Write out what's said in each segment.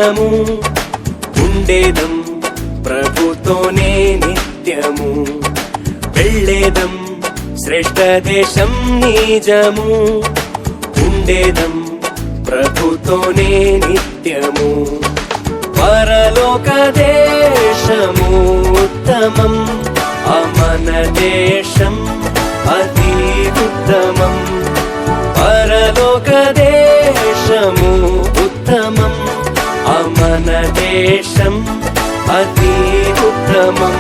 నిజము ఉండేదం ప్రభుతోనే నిత్యము వెళ్ళేదం శ్రేష్ఠ దేశం నిజము ఉండేదం ప్రభుతోనే నిత్యము పరలోక దేశము ఉత్తమం అమన దేశం అతి ఉత్తమం పరలోక దేశము ఉత్తమం అమన దేశం అతి ఉత్తమం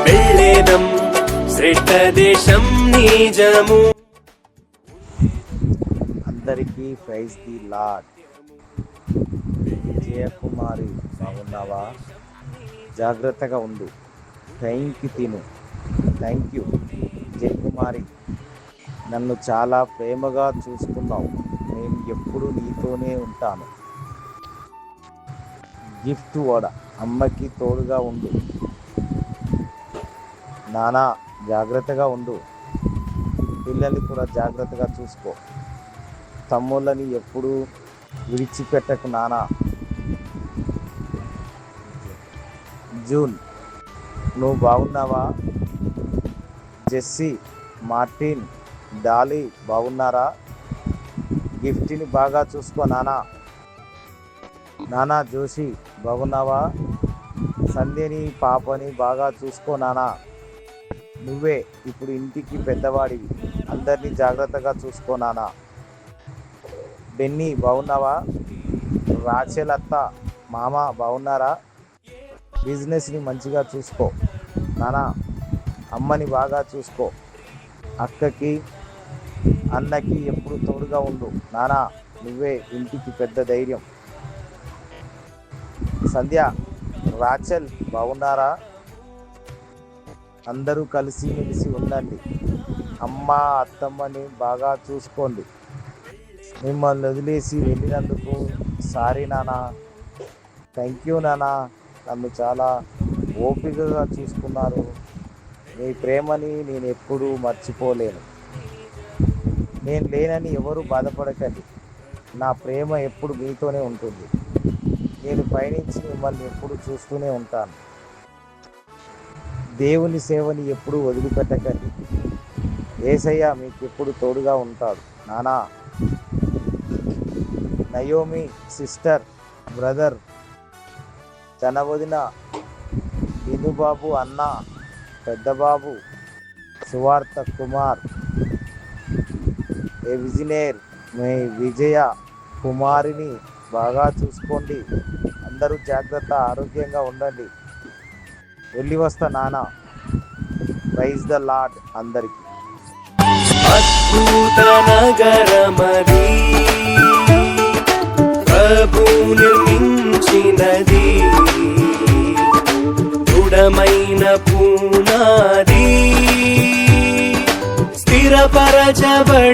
వెళ్ళేదం శ్రేష్ఠ దేశం నిజము. అందరికీ ప్రైజ్ ది లార్డ్. విజయకుమారి బాగున్నావా? జాగ్రత్తగా ఉండు, టైంకి తిను. Thank you Vijayakumari. నన్ను చాలా ప్రేమగా చూసుకున్నావు. నేను ఎప్పుడు నీతోనే ఉంటాను. గిఫ్ట్ వడ. అమ్మకి తోడుగా ఉండు. నానా జాగ్రత్తగా ఉండు. పిల్లల్ని కూడా జాగ్రత్తగా చూసుకో. తమ్ముళ్ళని ఎప్పుడు విడిచిపెట్టకు నానా. జూన్, నువ్వు బాగున్నావా? జెస్సీ, మార్టిన్, డాలీ బాగున్నారా? గిఫ్ట్ని బాగా చూసుకో నానా. నానా జోషి బాగున్నావా? సంధ్యని పాపని బాగా చూసుకో నానా. నువ్వే ఇప్పుడు ఇంటికి పెద్దవాడివి, అందరినీ జాగ్రత్తగా చూసుకో నానా. బెన్నీ బాగున్నావా? రాచెల్ అత్త మామ బాగున్నారా? బిజినెస్ని మంచిగా చూసుకో నానా. అమ్మని బాగా చూసుకో. అక్కకి అన్నకి ఎప్పుడు తోడుగా ఉండు నానా. నువ్వే ఇంటికి పెద్ద ధైర్యం. సంధ్య, రాచెల్ బాగున్నారా? అందరూ కలిసి మెలిసి ఉండండి. అమ్మ అత్తమ్మని బాగా చూసుకోండి. మిమ్మల్ని వదిలేసి వెళ్ళినందుకు సారీ నానా. థ్యాంక్ యూ నానా. నన్ను చాలా ఓపికగా చూసుకున్నారు. మీ ప్రేమని నేను ఎప్పుడూ మర్చిపోలేను. నేను లేనని ఎవరు బాధపడకండి. నా ప్రేమ ఎప్పుడు మీతోనే ఉంటుంది. నేను పయనించి మిమ్మల్ని ఎప్పుడు చూస్తూనే ఉంటాను. దేవుని సేవని ఎప్పుడు వదిలిపెట్టకండి. యేసయ్య మీకు ఎప్పుడు తోడుగా ఉంటాడు నానా. నయోమి సిస్టర్, బ్రదర్, తన వదిన వినుబాబు అన్న, పెద్దబాబు, సువార్త కుమార్, ఏ విజినేర్, మీ విజయ కుమారిని బాగా చూసుకోండి. అందరూ జాగ్రత్త, ఆరోగ్యంగా ఉండండి. వెళ్ళి వస్తా నానా. ప్రైజ్ ద లార్డ్ అందరికి. అద్భుత నగరమది ప్రభు నిర్మించినది, దృఢమైన పునాది స్థిరపరచబడినది.